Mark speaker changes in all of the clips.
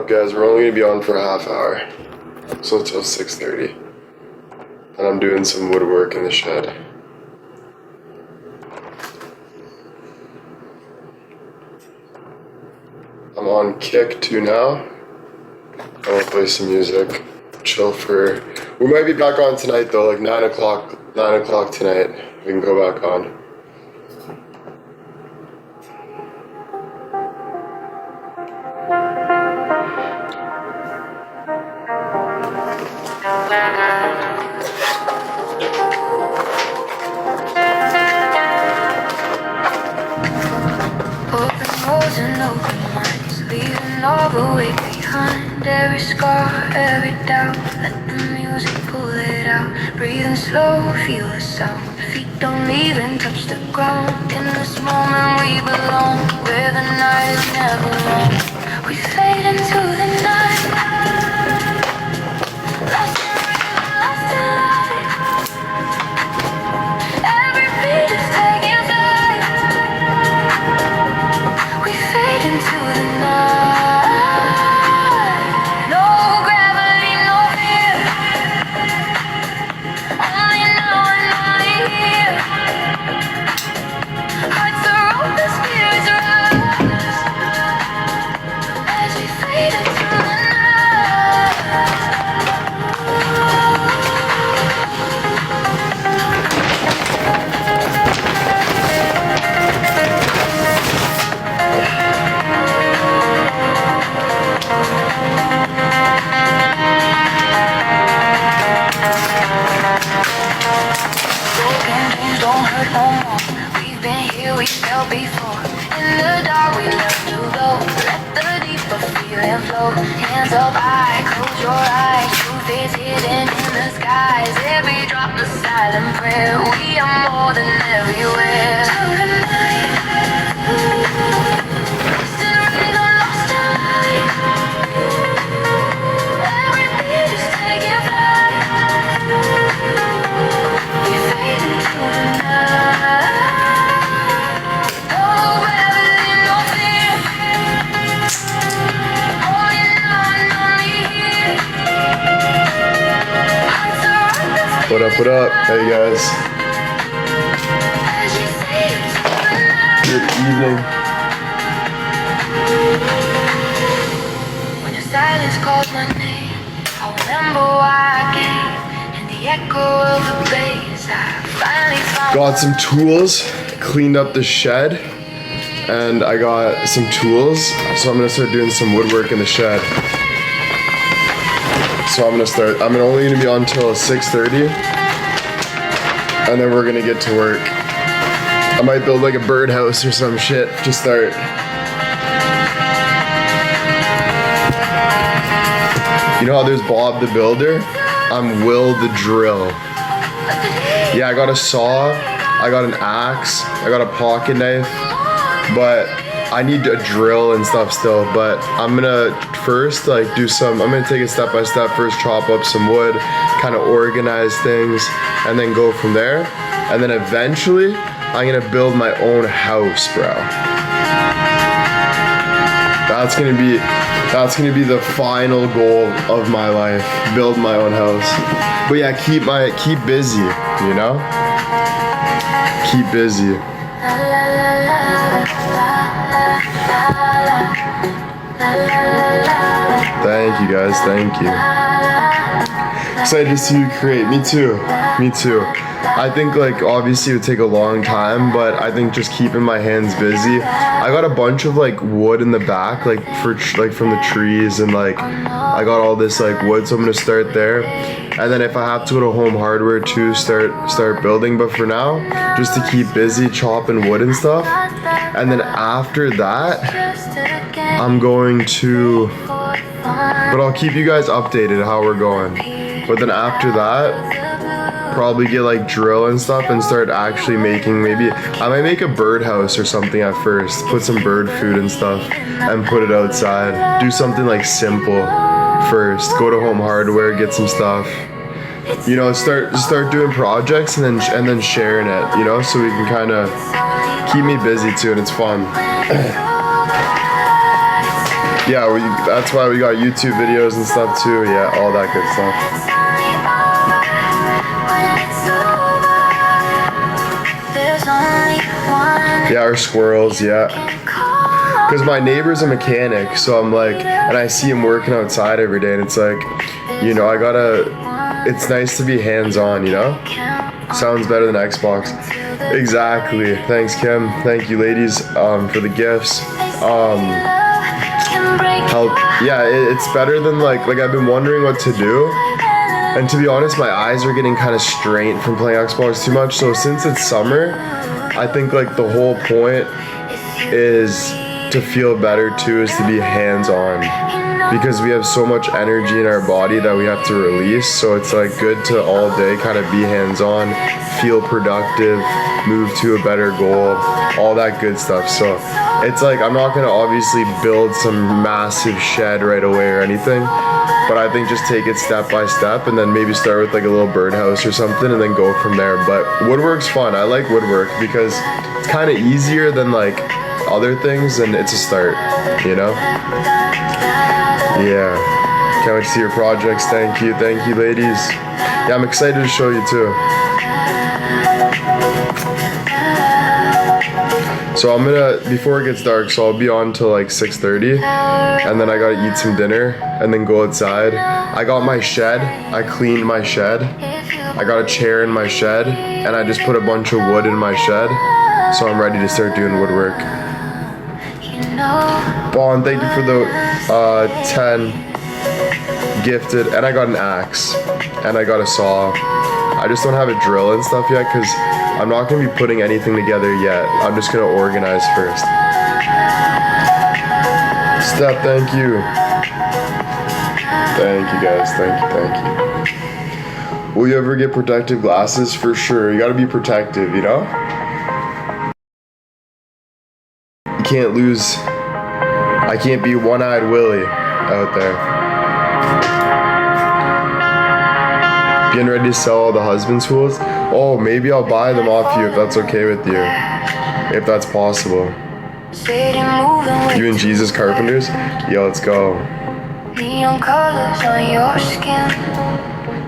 Speaker 1: up, guys? We're only gonna be on for a half hour, so until 6:30, and I'm doing some woodwork in the shed. I'm on Kick 2 now. I'm gonna play some music, chill for. We might be back on tonight though, like 9 o'clock. 9 o'clock tonight. We can go back on.
Speaker 2: All the way behind every scar, every doubt. Let the music pull it out. Breathing slow, feel the sound. Feet don't even touch the ground. In this moment we belong, where the night is never long. We fade into the night. Lost in rhythm, lost in light. Every beat is taking flight. We fade into the night. We felt before. In the dark we learn to go. Let the deeper feeling flow. Hands up high, close your eyes. Truth is hidden in the skies. Every drop a silent prayer. We are more than everywhere. Tonight, lost in rhythm, lost in light. Every beat is taking flight. We fade into the night.
Speaker 1: What up, what up? Hey guys. Good evening.
Speaker 2: When your silence calls my name, I remember why I came. And the echo of the bass, I finally found.
Speaker 1: Got some tools, cleaned up the shed, and I got some tools, so I'm gonna start doing some woodwork in the shed. So I'm only gonna be on till 6:30, and then we're gonna get to work. I might build like a birdhouse or some shit to start. You know how there's Bob the Builder? I'm Will the Drill. Yeah, I got a saw, I got an axe, I got a pocket knife, but I need a drill and stuff still. But I'm gonna first I'm gonna take it step by step. First chop up some wood, kind of organize things, and then go from there. And then eventually I'm gonna build my own house, bro. That's gonna be the final goal of my life. Build my own house. But yeah, keep busy, you know? Keep busy. Thank you guys, thank you. Excited to see you create. Me too. I think like obviously it would take a long time, but I think just keeping my hands busy. I got a bunch of like wood in the back, like from the trees, and like I got all this like wood, so I'm gonna start there. And then if I have to go to Home Hardware too, start building. But for now, just to keep busy chopping wood and stuff. And then after that, I'm going to, but I'll keep you guys updated how we're going. But then after that, probably get like drill and stuff and start actually making, maybe I might make a birdhouse or something at first, put some bird food and stuff and put it outside. Do something like simple first. Go to Home Hardware, get some stuff. You know, start doing projects and then sharing it, you know, so we can kind of keep me busy too, and it's fun. Yeah, that's why we got YouTube videos and stuff too. Yeah, all that good stuff. Yeah, our squirrels, yeah. Because my neighbor's a mechanic, so I'm like, and I see him working outside every day, and it's like, you know, it's nice to be hands-on, you know? Sounds better than Xbox. Exactly. Thanks, Kim. Thank you, ladies, for the gifts. It's better than like I've been wondering what to do. And to be honest, my eyes are getting kind of strained from playing Xbox too much. So since it's summer, I think like the whole point is to feel better too, is to be hands-on, because we have so much energy in our body that we have to release. So it's like good to all day kind of be hands-on, feel productive, move to a better goal, all that good stuff. So it's like I'm not gonna obviously build some massive shed right away or anything, but I think just take it step by step, and then maybe start with like a little birdhouse or something, and then go from there. But woodwork's fun. I like woodwork because it's kind of easier than like other things, and it's a start, you know? Yeah. Can't wait to see your projects. Thank you, ladies. Yeah, I'm excited to show you too. So I'm gonna, before it gets dark, so I'll be on till like 6:30, and then I gotta eat some dinner, and then go outside. I got my shed, I cleaned my shed, I got a chair in my shed, and I just put a bunch of wood in my shed, so I'm ready to start doing woodwork. Bond, thank you for the 10 gifted, and I got an axe, and I got a saw. I just don't have a drill and stuff yet, because I'm not going to be putting anything together yet. I'm just going to organize first. Steph, thank you. Thank you, guys. Thank you. Will you ever get protective glasses? For sure. You got to be protective, you know? You can't lose. I can't be one-eyed Willie out there. Getting ready to sell all the husband's tools? Oh, maybe I'll buy them off you if that's okay with you. If that's possible. You and Jesus Carpenters? Yeah, let's go.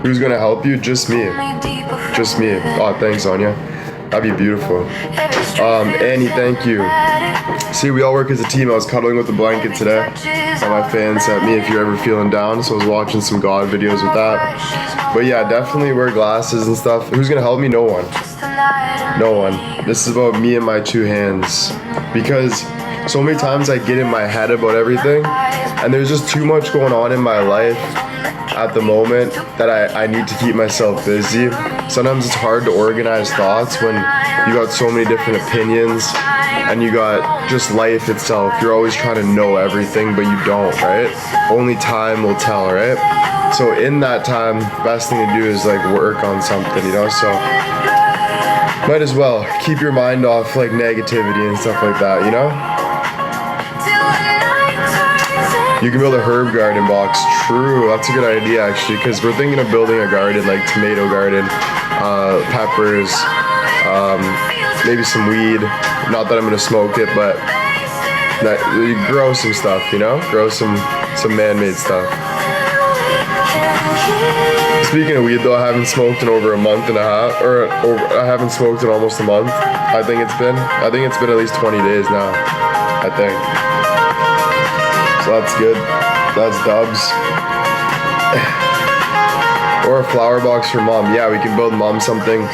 Speaker 1: Who's gonna help you? Just me. Just me. Oh, thanks, Anya. That'd be beautiful. Annie, thank you. See, we all work as a team. I was cuddling with the blanket today. And my fan sent me if you're ever feeling down, so I was watching some God videos with that. But yeah, definitely wear glasses and stuff. Who's gonna help me? No one. No one. This is about me and my two hands. Because so many times I get in my head about everything, and there's just too much going on in my life at the moment that I need to keep myself busy. Sometimes it's hard to organize thoughts when you got so many different opinions, and you got just life itself. You're always trying to know everything, but you don't, right? Only time will tell, right? So in that time, best thing to do is like work on something, you know? So might as well keep your mind off like negativity and stuff like that, you know? You can build a herb garden box. True, that's a good idea actually, because we're thinking of building a garden, like tomato garden, peppers, maybe some weed. Not that I'm gonna smoke it, but you grow some stuff, you know? Grow some man-made stuff. Speaking of weed though, I haven't smoked in over a month and a half, or I haven't smoked in almost a month. I think it's been at least 20 days now, I think. So that's good. That's dubs. Or a flower box for mom. Yeah, we can build mom something.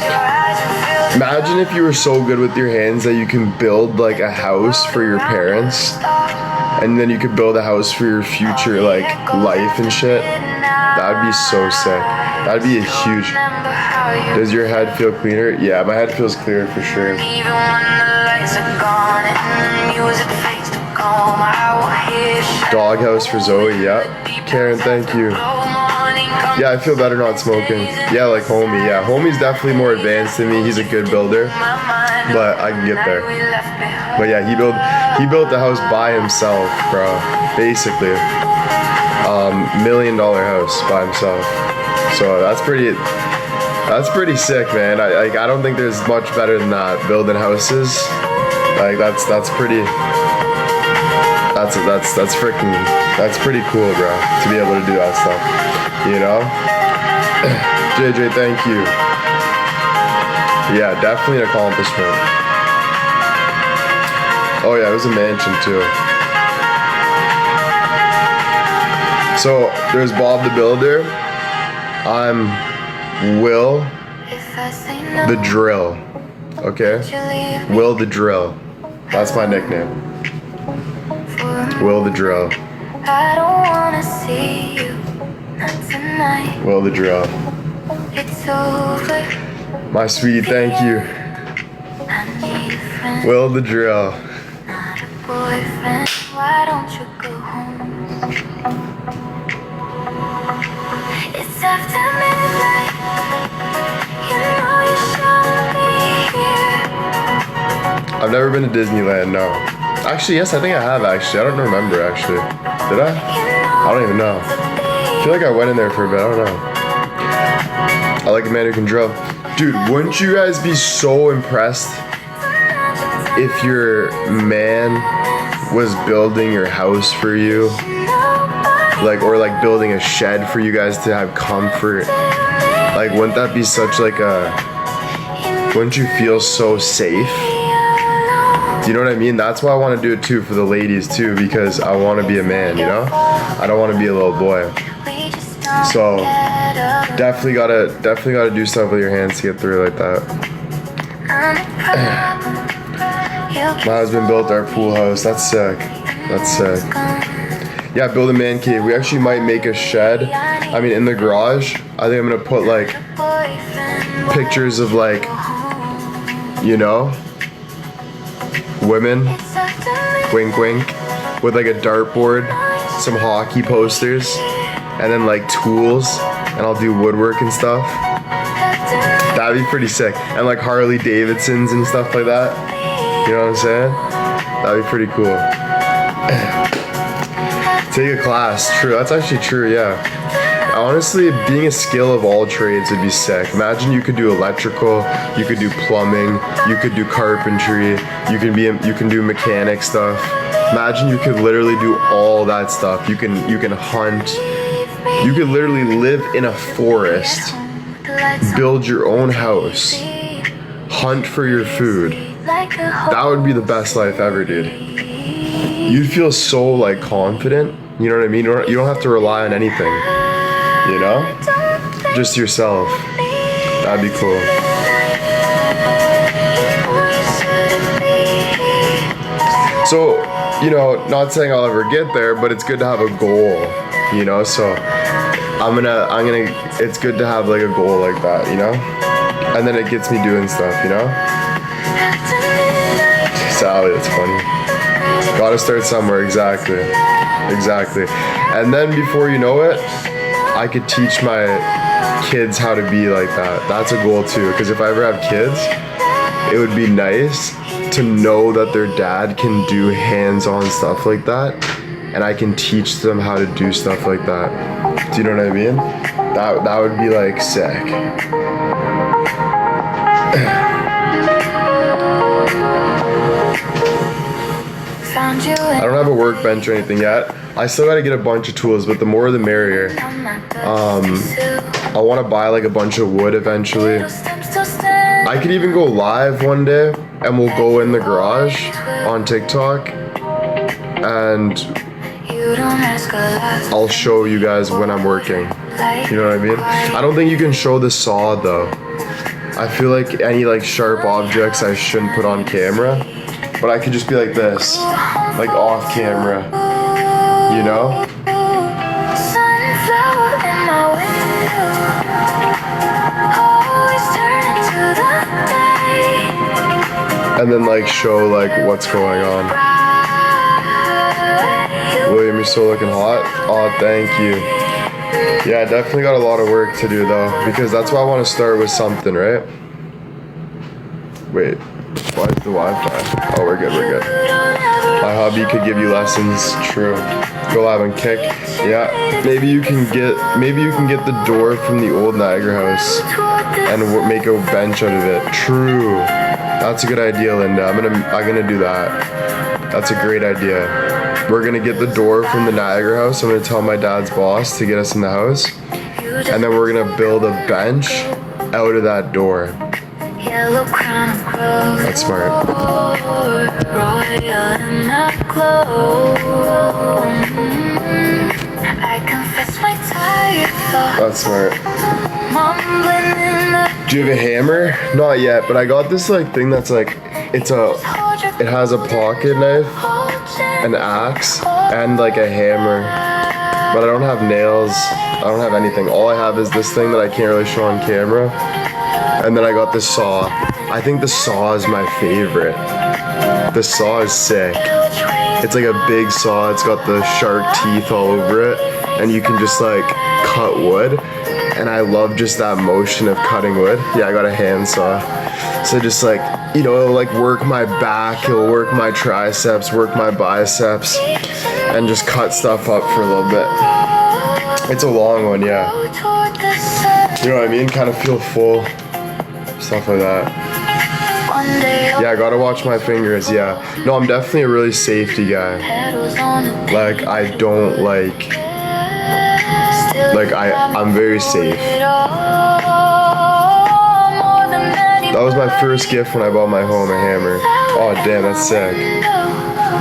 Speaker 1: Imagine if you were so good with your hands that you can build like a house for your parents, and then you could build a house for your future like life and shit. That'd be so sick. That'd be a huge. Does your head feel cleaner? Yeah, my head feels clearer for sure. Doghouse for Zoe, yeah. Karen, thank you. Yeah, I feel better not smoking. Yeah, like Homie. Yeah, Homie's definitely more advanced than me. He's a good builder, but I can get there. But yeah, he built the house by himself, bro. Basically, $1 million house by himself. So that's pretty sick, man. I don't think there's much better than that. Building houses, like that's that's freaking, that's pretty cool, bro, to be able to do that stuff, you know? JJ, thank you. Yeah, definitely an accomplishment. Oh yeah, it was a mansion too. So there's Bob the Builder. I'm Will the Drill. Okay? Will the Drill. That's my nickname. Will the Drill.
Speaker 2: I don't wanna see you, not tonight.
Speaker 1: Will the Drill.
Speaker 2: It's over.
Speaker 1: My sweet, thank you.
Speaker 2: I need a friend,
Speaker 1: Will the Drill.
Speaker 2: not a boyfriend. Why don't you go home? It's after midnight. You know you shouldn't be here.
Speaker 1: I've never been to Disneyland, no. Actually, yes, I think I have actually. I don't remember actually. Did I? I don't even know. I feel like I went in there for a bit, I don't know. I like a man who can drill. Dude, wouldn't you guys be so impressed if your man was building your house for you? Like, or like building a shed for you guys to have comfort. Like, wouldn't that be such like a, wouldn't you feel so safe? Do you know what I mean? That's why I want to do it too for the ladies too, because I want to be a man, you know? I don't want to be a little boy. So definitely gotta do stuff with your hands to get through like that. My husband built our pool house. That's sick. That's sick. Yeah, build a man cave. We actually might make a shed. I mean, in the garage. I think I'm gonna put like pictures of like, you know, women, wink wink, with like a dartboard, some hockey posters, and then like tools, and I'll do woodwork and stuff. That'd be pretty sick. And like Harley Davidsons and stuff like that. You know what I'm saying? That'd be pretty cool. Take a class. True, that's actually true, yeah. Honestly, being a skill of all trades would be sick. Imagine you could do electrical, you could do plumbing, you could do carpentry, you can do mechanic stuff. Imagine you could literally do all that stuff. You can hunt. You could literally live in a forest, build your own house, hunt for your food. That would be the best life ever, dude. You'd feel so like confident. You know what I mean? You don't have to rely on anything. You know? Just yourself. That'd be cool. So, you know, not saying I'll ever get there, but it's good to have a goal, you know? So it's good to have like a goal like that, you know? And then it gets me doing stuff, you know? Sally, that's funny. Gotta start somewhere, exactly. Exactly. And then before you know it, I could teach my kids how to be like that. That's a goal too, because if I ever have kids, it would be nice to know that their dad can do hands-on stuff like that, and I can teach them how to do stuff like that. Do you know what I mean? That would be like sick. I don't have a workbench or anything yet. I still gotta get a bunch of tools, but the more the merrier. I want to buy like a bunch of wood eventually. I could even go live one day, and we'll go in the garage on TikTok, and I'll show you guys when I'm working. You know what I mean? I don't think you can show the saw though. I feel like any like sharp objects I shouldn't put on camera, but I could just be like this, like off camera, you know? And then like show like what's going on. William, you're still looking hot. Oh, thank you. Yeah, definitely got a lot of work to do though, because that's why I want to start with something, right? Wait, why is the Wi-Fi? Oh, we're good, we're good. My hubby could give you lessons. True. Go live on Kick. Yeah, maybe you can get the door from the old Niagara house and make a bench out of it. True. That's a good idea, Linda. I'm gonna do that. That's a great idea. We're gonna get the door from the Niagara house. I'm gonna tell my dad's boss to get us in the house. And then we're gonna build a bench out of that door. That's smart. That's smart. Do you have a hammer? Not yet, but I got this like thing that's like, it has a pocket knife, an axe, and like a hammer. But I don't have nails, I don't have anything. All I have is this thing that I can't really show on camera. And then I got this saw. I think the saw is my favorite. The saw is sick. It's like a big saw, it's got the shark teeth all over it. And you can just like cut wood. And I love just that motion of cutting wood. Yeah, I got a hand saw. So just like, you know, it'll like work my back, it'll work my triceps, work my biceps, and just cut stuff up for a little bit. It's a long one, yeah. You know what I mean? Kind of feel full. Stuff like that. Yeah, I gotta watch my fingers, yeah. No, I'm definitely a really safety guy. Like, I don't like I'm very safe. That was my first gift when I bought my home, a hammer. Oh damn, that's sick.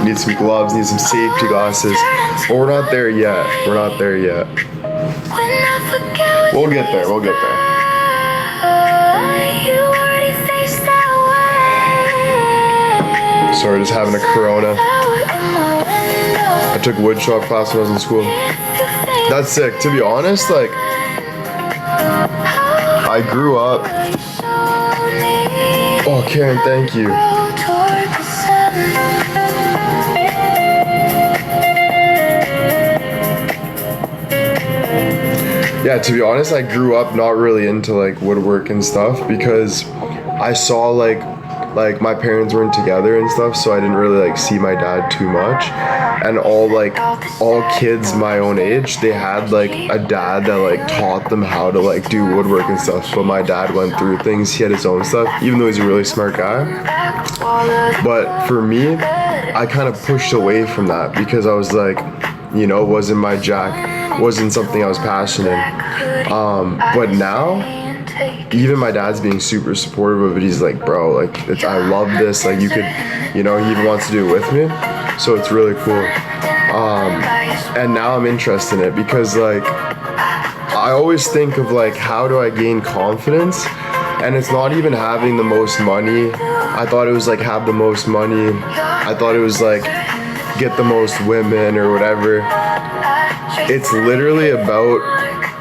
Speaker 1: Need some gloves, need some safety glasses. But we're not there yet. We're not there yet. We'll get there, we'll get there. Sorry, just having a Corona. I took woodshop class when I was in school. That's sick. To be honest, like, I grew up. Oh, Karen, thank you. Yeah, to be honest, I grew up not really into like woodwork and stuff because I saw like my parents weren't together and stuff, so I didn't really like see my dad too much. And all kids my own age, they had like a dad that like taught them how to like do woodwork and stuff. So my dad went through things, he had his own stuff, even though he's a really smart guy. But for me, I kind of pushed away from that because I was like, you know, wasn't my jack, wasn't something I was passionate in. But now, even my dad's being super supportive of it. He's like, bro, like, I love this. Like, you could, you know, he even wants to do it with me. So it's really cool. And now I'm interested in it because, like, I always think of, like, how do I gain confidence? And it's not even having the most money. I thought it was, like, have the most money. I thought it was, like, get the most women or whatever. It's literally about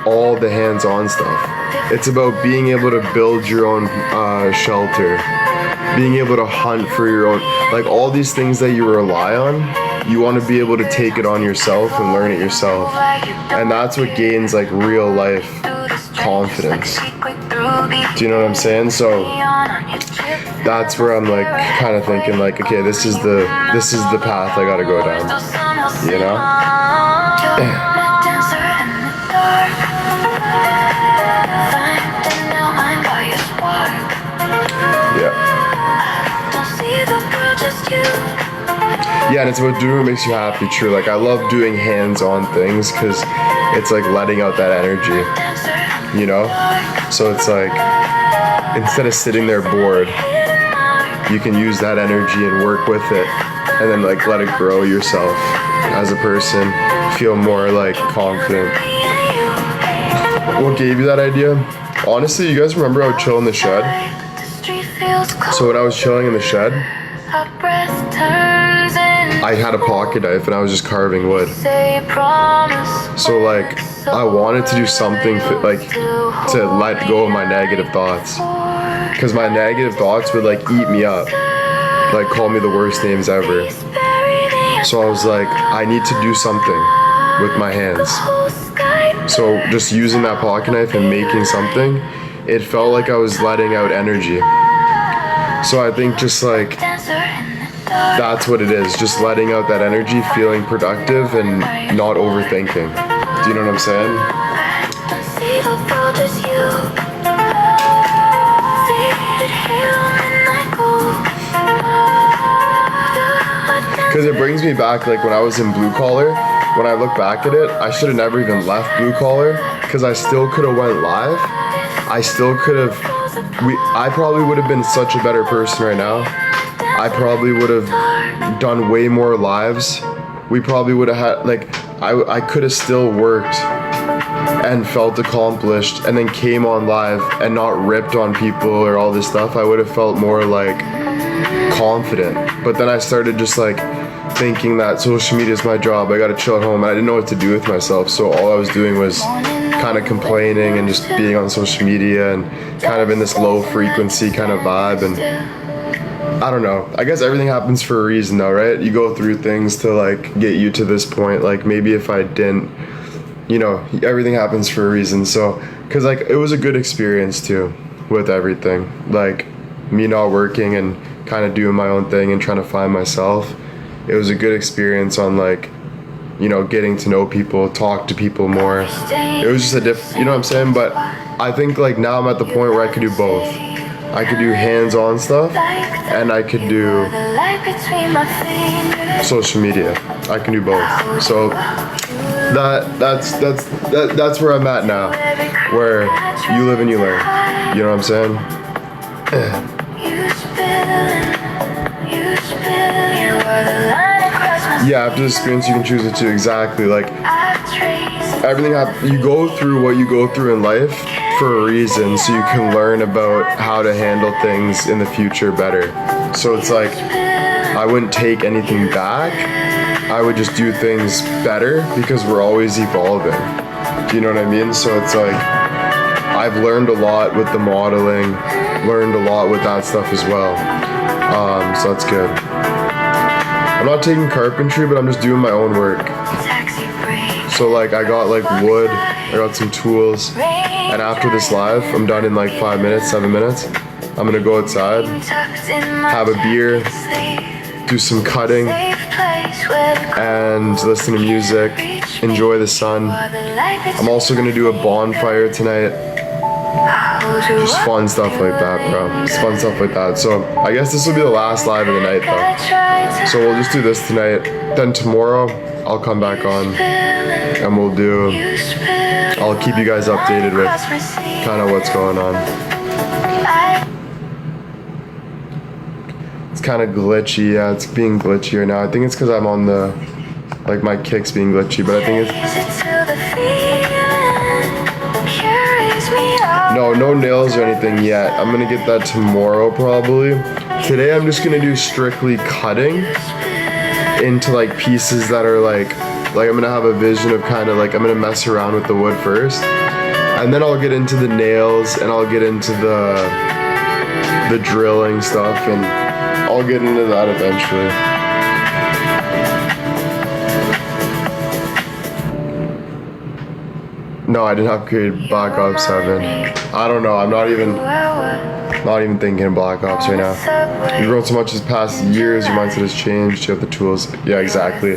Speaker 1: all the hands-on stuff. It's about being able to build your own shelter, being able to hunt for your own, like all these things that you rely on, you want to be able to take it on yourself and learn it yourself. And that's what gains like real life confidence. Do you know what I'm saying? So that's where I'm like kind of thinking like, okay, this is the path I gotta go down, you know? Yeah, and it's about doing what makes you happy, true. Like, I love doing hands-on things because it's like letting out that energy, you know? So it's like, instead of sitting there bored, you can use that energy and work with it and then like let it grow yourself as a person, feel more like confident. What gave you that idea? Honestly, you guys remember I would chill in the shed? So when I was chilling in the shed, I had a pocket knife and I was just carving wood. So like, I wanted to do something like to let go of my negative thoughts. Because my negative thoughts would like eat me up. Like call me the worst names ever. So I was like, I need to do something with my hands. So just using that pocket knife and making something, it felt like I was letting out energy. So I think just like, that's what it is. Just letting out that energy, feeling productive and not overthinking. Do you know what I'm saying? Because it brings me back, like when I was in blue collar, when I look back at it, I should have never even left blue collar, because I still could have went live. I still could have, I probably would have been such a better person right now. I probably would have done way more lives. We probably would have had, like, I could have still worked and felt accomplished and then came on live and not ripped on people or all this stuff. I would have felt more like confident. But then I started just like thinking that social media is my job. I gotta chill at home, and I didn't know what to do with myself. So all I was doing was kind of complaining and just being on social media and kind of in this low frequency kind of vibe. And I don't know. I guess everything happens for a reason though, right? You go through things to like get you to this point. Like maybe if I didn't, you know, everything happens for a reason. So, cause like it was a good experience too with everything. Like me not working and kind of doing my own thing and trying to find myself. It was a good experience on like, you know, getting to know people, talk to people more. It was just a you know what I'm saying? But I think like now I'm at the point where I could do both. I could do hands-on stuff and I could do social media. I can do both. So that's where I'm at now. Where you live and you learn. You know what I'm saying? Yeah, after the experience you can choose it too. Exactly. Like everything you go through what you go through in life for a reason, so you can learn about how to handle things in the future better. So it's like I wouldn't take anything back. I would just do things better because we're always evolving. Do you know what I mean? So it's like I've learned a lot with the modeling, learned a lot with that stuff as well. So that's good. I'm not taking carpentry, but I'm just doing my own work. So like I got like wood, I got some tools, and after this live, I'm done in like 5 minutes, 7 minutes. I'm gonna go outside, have a beer, do some cutting, and listen to music, enjoy the sun. I'm also gonna do a bonfire tonight. Just fun stuff like that, bro. Just fun stuff like that. So I guess this will be the last live of the night though. So we'll just do this tonight. Then tomorrow I'll come back on and I'll keep you guys updated with kind of what's going on. It's kind of glitchy, yeah, it's being glitchy right now. I think it's because I'm on the, like my kick's being glitchy, but I think it's... No nails or anything yet. I'm gonna get that tomorrow probably. Today I'm just gonna do strictly cutting into like pieces that are like I'm gonna have a vision of kind of like, I'm gonna mess around with the wood first. And then I'll get into the nails and I'll get into the drilling stuff, and I'll get into that eventually. No, I didn't upgrade Black Ops 7. I don't know, I'm not even thinking of Black Ops right now. You've grown so much this past years, your mindset has changed, you have the tools. Yeah, exactly.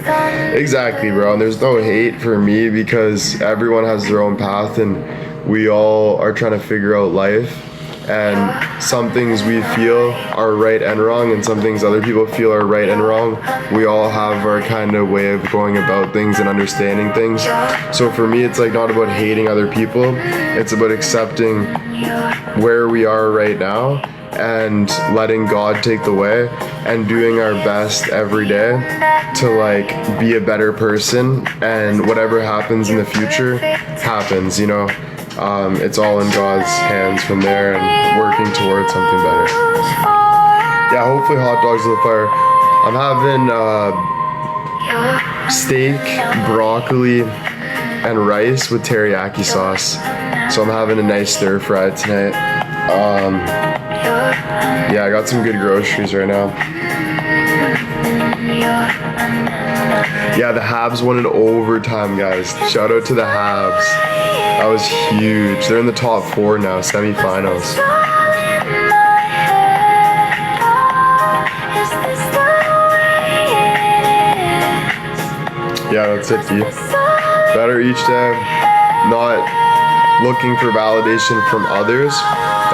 Speaker 1: Exactly, bro. And there's no hate for me because everyone has their own path and we all are trying to figure out life. And some things we feel are right and wrong, and some things other people feel are right and wrong. We all have our kind of way of going about things and understanding things. So for me, it's like not about hating other people. It's about accepting where we are right now and letting God take the way and doing our best every day to like be a better person, and whatever happens in the future happens, you know. It's all in God's hands from there and working towards something better. Yeah, hopefully hot dogs on the fire. I'm having steak, broccoli, and rice with teriyaki sauce. So I'm having a nice stir fry tonight. Yeah, I got some good groceries right now. Yeah, the Habs won in overtime, guys. Shout out to the Habs. That was huge. They're in the top 4 now, semifinals. Yeah, that's it, dude. Better each day. Not looking for validation from others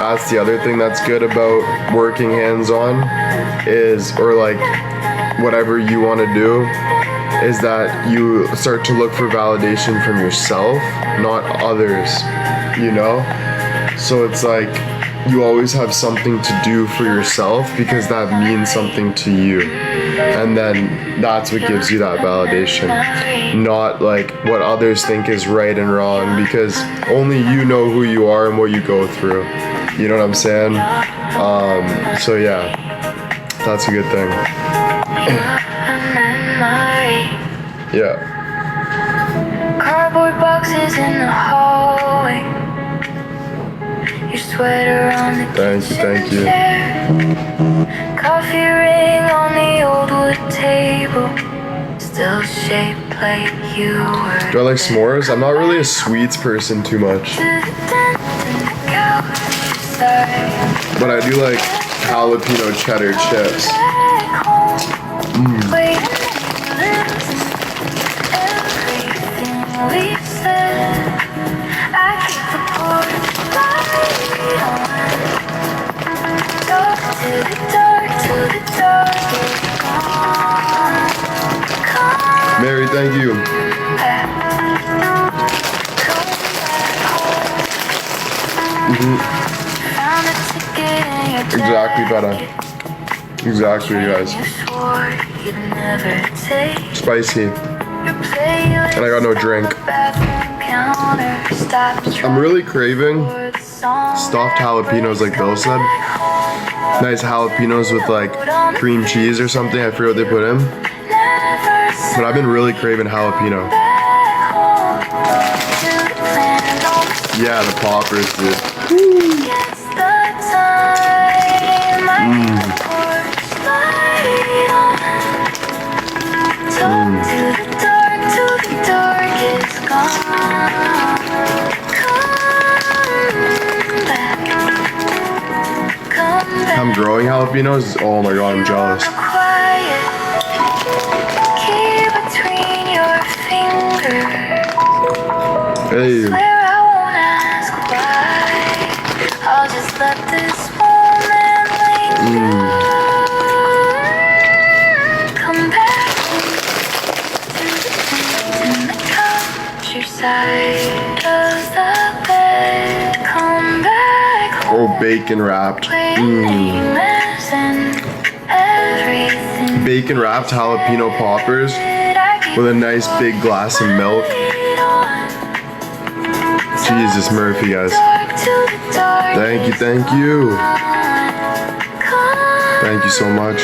Speaker 1: That's the other thing that's good about working hands-on is, or like whatever you want to do, is that you start to look for validation from yourself, not others, you know? So it's like you always have something to do for yourself because that means something to you. And then that's what gives you that validation, not like what others think is right and wrong, because only you know who you are and what you go through. You know what I'm saying? So yeah, that's a good thing. Yeah.
Speaker 2: Cardboard boxes in the hallway. Your sweater on the
Speaker 1: Thank you.
Speaker 2: chair. Coffee ring on the old wood table. Still shaped like you were.
Speaker 1: Do I like s'mores? I'm not really a sweets person too much, but I do like jalapeno cheddar chips. Mary, thank you. Exactly, better. Exactly, you guys. Spicy. And I got no drink. I'm really craving stuffed jalapenos like Bill said. Nice jalapenos with like cream cheese or something. I forget what they put in. But I've been really craving jalapeno. Yeah, the poppers, dude. I'm growing jalapenos. Oh my god, I'm jealous. Hey. I'll just let this moment linger. Come back to the countryside of the bed. Come back home. Oh, bacon wrapped. Bacon wrapped jalapeno poppers with a nice big glass of milk. Jesus, Murphy, guys. Thank you, thank you. Thank you so much.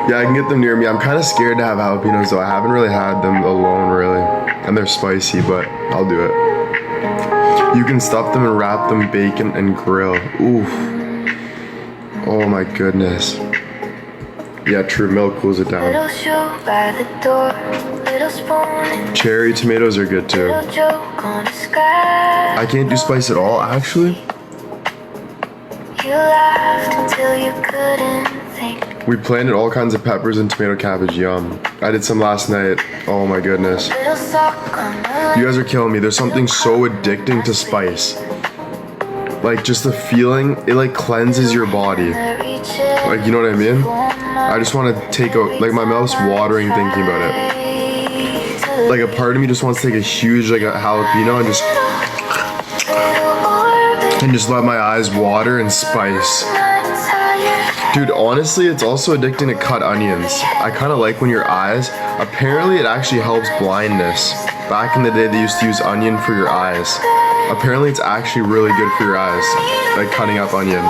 Speaker 1: Yeah, I can get them near me. I'm kind of scared to have jalapenos though. I haven't really had them alone really. And they're spicy, but I'll do it. You can stuff them and wrap them, bacon and grill. Oof. Oh my goodness. Yeah, true, milk cools it down. Cherry tomatoes are good too. I can't do spice at all, actually. We planted all kinds of peppers and tomato cabbage, yum. I did some last night, oh my goodness. You guys are killing me. There's something so addicting to spice. Like just the feeling, it like cleanses your body. Like, you know what I mean? I just want to take a, like my mouth's watering thinking about it. Like a part of me just wants to take a huge like a jalapeno and just let my eyes water and spice. Dude, honestly, it's also addicting to cut onions. I kind of like when your eyes, apparently it actually helps blindness. Back in the day, they used to use onion for your eyes. Apparently it's actually really good for your eyes, like cutting up onion.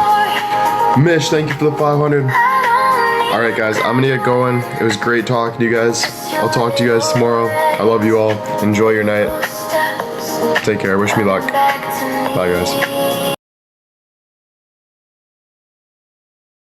Speaker 1: Mish, thank you for the 500. Alright guys, I'm gonna get going. It was great talking to you guys. I'll talk to you guys tomorrow. I love you all. Enjoy your night. Take care. Wish me luck. Bye guys.